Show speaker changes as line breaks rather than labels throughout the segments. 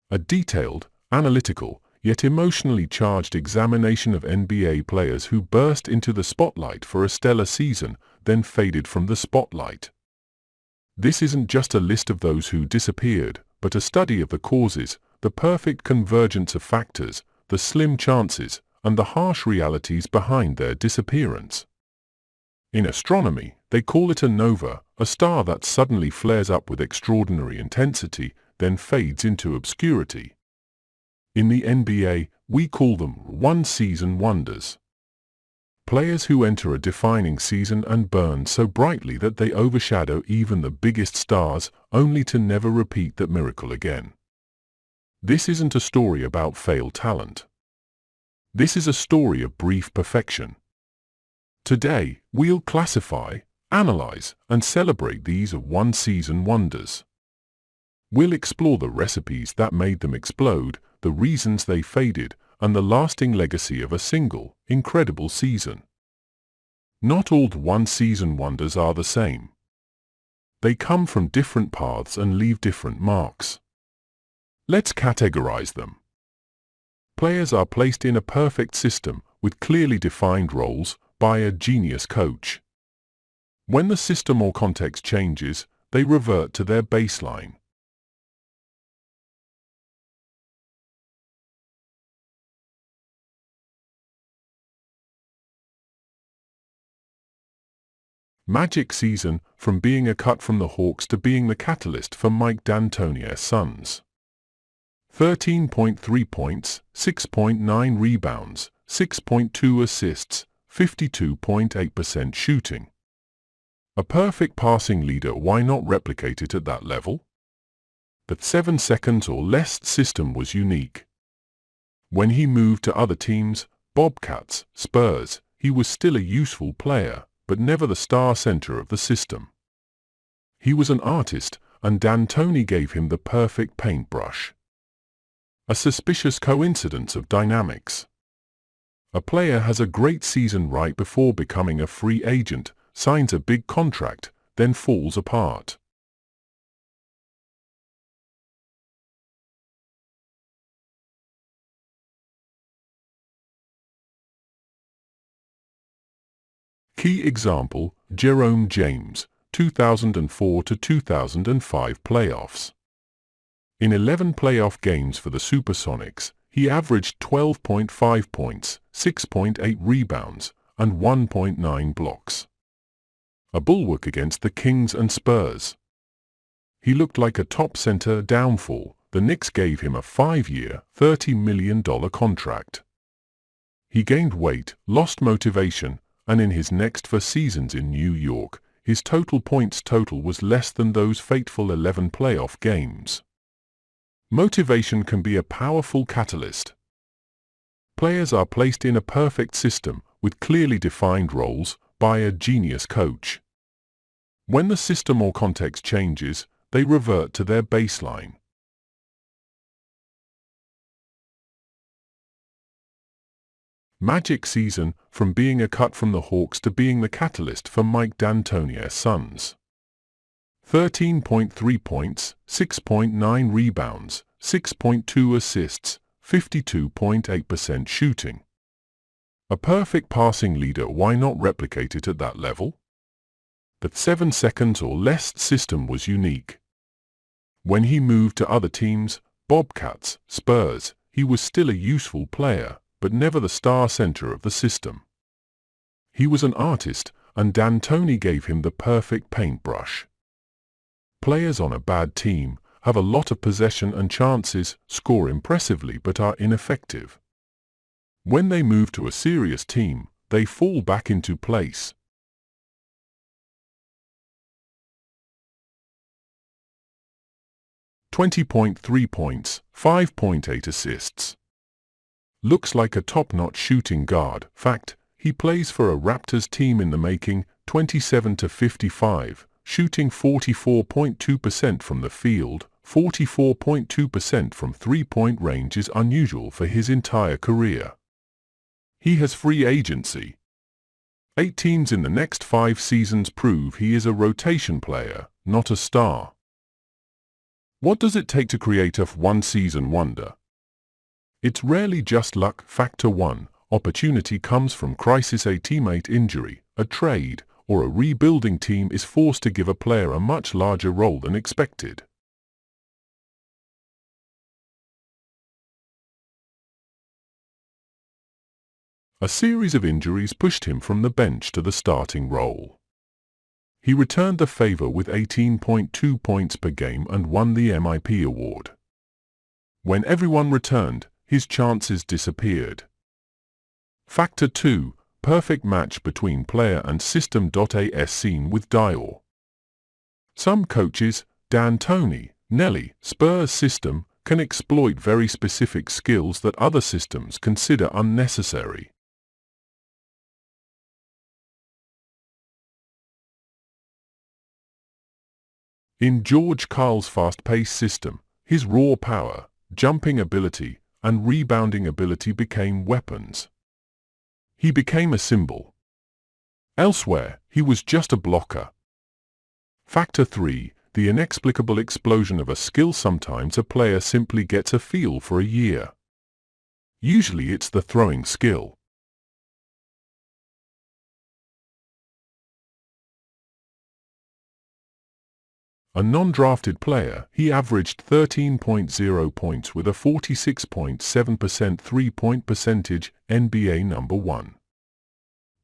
A detailed, analytical, yet emotionally charged examination of NBA players who burst into the spotlight for a stellar season, then faded from the spotlight. This isn't just a list of those who disappeared, but a study of the causes, the perfect convergence of factors, the slim chances, and the harsh realities behind their disappearance. In astronomy, they call it a nova, a star that suddenly flares up with extraordinary intensity, then fades into obscurity. In the NBA, we call them one-season wonders. Players who enter a defining season and burn so brightly that they overshadow even the biggest stars, only to never repeat that miracle again. This isn't a story about failed talent. This is a story of brief perfection. Today, we'll classify, analyze, and celebrate these one-season wonders. We'll explore the recipes that made them explode, the reasons they faded, and the lasting legacy of a single, incredible season. Not all one-season wonders are the same. They come from different paths and leave different marks. Let's categorize them. Players are placed in a perfect system, with clearly defined roles, by a genius coach. When the system or context changes, they revert to their baseline. Magic season, from being a cut from the Hawks to being the catalyst for Mike D'Antoni's Suns. 13.3 points, 6.9 rebounds, 6.2 assists, 52.8% shooting. A perfect passing leader, why not replicate it at that level? The 7 seconds or less system was unique. When he moved to other teams, Bobcats, Spurs, he was still a useful player, but never the star center of the system. He was an artist, and D'Antoni gave him the perfect paintbrush. A suspicious coincidence of dynamics. A player has a great season right before becoming a free agent, signs a big contract, then falls apart. Key example, Jerome James, 2004 to 2005 playoffs. In 11 playoff games for the Supersonics, he averaged 12.5 points, 6.8 rebounds, and 1.9 blocks. A bulwark against the Kings and Spurs. He looked like a top center downfall. The Knicks gave him a 5-year, $30 million contract. He gained weight, lost motivation, and in his next 4 seasons in New York, his total points total was less than those fateful 11 playoff games. Motivation can be a powerful catalyst. Players are placed in a perfect system, with clearly defined roles, by a genius coach. When the system or context changes, they revert to their baseline. Magic season, from being a cut from the Hawks to being the catalyst for Mike D'Antoni's Suns. 13.3 points, 6.9 rebounds, 6.2 assists, 52.8% shooting. A perfect passing leader, why not replicate it at that level? The 7 seconds or less system was unique. When he moved to other teams, Bobcats, Spurs, he was still a useful player, but never the star center of the system. He was an artist, and D'Antoni gave him the perfect paintbrush. Players on a bad team have a lot of possession and chances, score impressively but are ineffective. When they move to a serious team, they fall back into place. .3 points, 5.8 assists. Looks like a top-notch shooting guard. Fact, he plays for a Raptors team in the making, 27 to 55, shooting 44.2% from the field. 44.2% from three-point range is unusual for his entire career. He has free agency. 8 teams in the next 5 seasons prove he is a rotation player, not a star. What does it take to create a one-season wonder? It's rarely just luck. Factor 1. Opportunity comes from crisis. A teammate injury, a trade, or a rebuilding team is forced to give a player a much larger role than expected. A series of injuries pushed him from the bench to the starting role. He returned the favor with 18.2 points per game and won the MIP award. When everyone returned, his chances disappeared. Factor 2. Perfect match between player and system. As seen with Dior. Some coaches, D'Antoni, Nelly, Spurs system, can exploit very specific skills that other systems consider unnecessary. In George Karl's fast-paced system, his raw power, jumping ability, and rebounding ability became weapons. He became a symbol. Elsewhere, he was just a blocker. Factor 3. The inexplicable explosion of a skill. Sometimes a player simply gets a feel for a year. Usually it's the throwing skill. A non-drafted player, he averaged 13.0 points with a 46.7% three-point percentage, NBA number 1.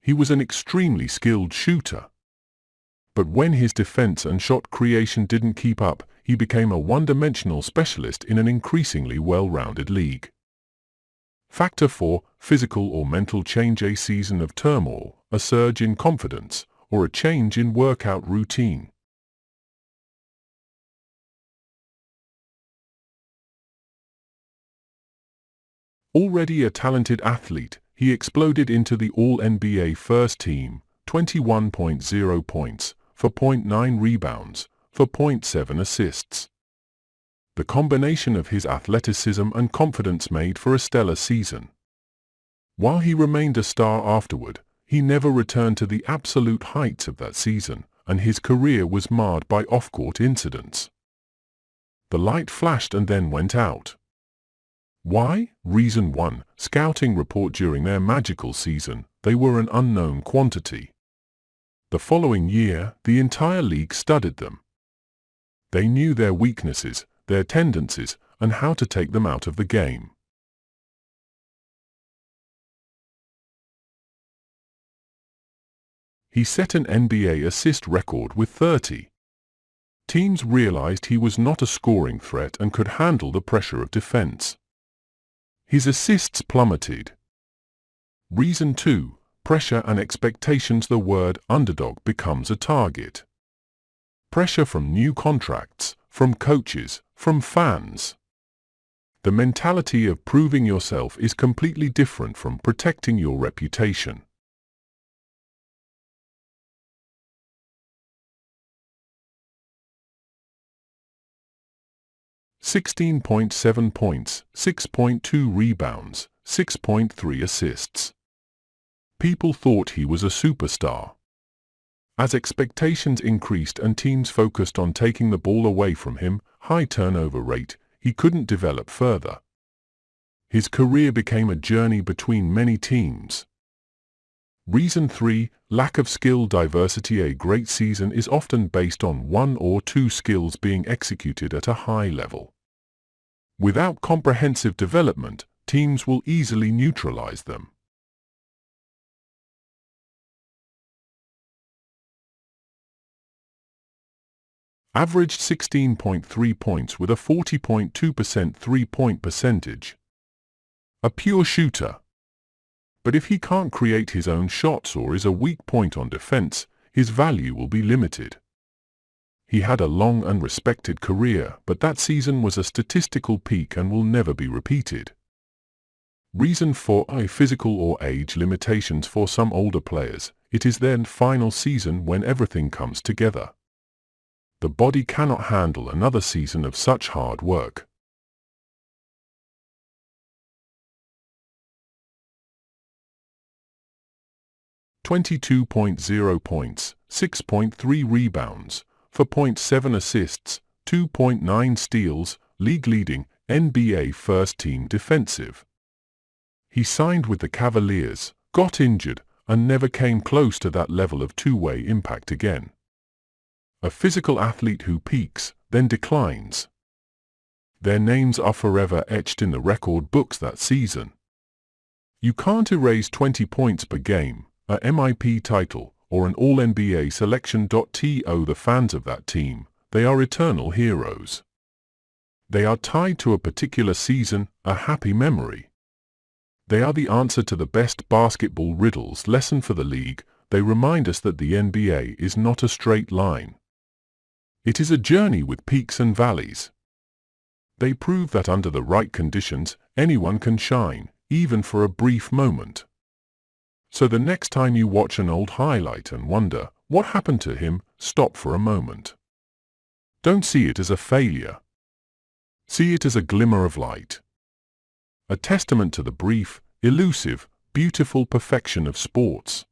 He was an extremely skilled shooter. But when his defense and shot creation didn't keep up, he became a one-dimensional specialist in an increasingly well-rounded league. Factor 4. Physical or mental change. A season of turmoil, a surge in confidence, or a change in workout routine. Already a talented athlete, he exploded into the All-NBA first team, 21.0 points, for 0.9 rebounds, for 0.7 assists. The combination of his athleticism and confidence made for a stellar season. While he remained a star afterward, he never returned to the absolute heights of that season, and his career was marred by off-court incidents. The light flashed and then went out. Why? Reason 1. Scouting report. During their magical season, they were an unknown quantity. The following year, the entire league studied them. They knew their weaknesses, their tendencies, and how to take them out of the game. He set an NBA assist record with 30. Teams realized he was not a scoring threat and could handle the pressure of defense. His assists plummeted. Reason 2. Pressure and expectations. The word underdog becomes a target. Pressure from new contracts, from coaches, from fans. The mentality of proving yourself is completely different from protecting your reputation. (16.7 points, 6.2 rebounds, 6.3 assists. People thought he was a superstar. As expectations increased and teams focused on taking the ball away from him, high turnover rate, he couldn't develop further. His career became a journey between many teams. Reason 3. Lack of skill diversity. A great season is often based on one or two skills being executed at a high level. Without comprehensive development, teams will easily neutralize them. Averaged 16.3 points with a 40.2% three-point percentage. A pure shooter. But if he can't create his own shots or is a weak point on defense, his value will be limited. He had a long and respected career, but that season was a statistical peak and will never be repeated. Reason 4. Physical or age limitations. For some older players, it is their final season when everything comes together. The body cannot handle another season of such hard work. (22.0 points, 6.3 rebounds, for 0.7 assists, 2.9 steals, league-leading, NBA first-team defensive. He signed with the Cavaliers, got injured, and never came close to that level of two-way impact again. A physical athlete who peaks, then declines. Their names are forever etched in the record books that season. You can't erase 20 points per game, a MIP title, or an All-NBA selection. To the fans of that team, they are eternal heroes. They are tied to a particular season, a happy memory. They are the answer to the best basketball riddles lesson for the league. They remind us that the NBA is not a straight line. It is a journey with peaks and valleys. They prove that under the right conditions, anyone can shine, even for a brief moment. So the next time you watch an old highlight and wonder, what happened to him, stop for a moment. Don't see it as a failure. See it as a glimmer of light. A testament to the brief, elusive, beautiful perfection of sports.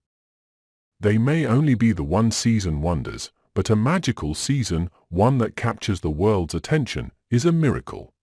They may only be the one-season wonders, but a magical season, one that captures the world's attention, is a miracle.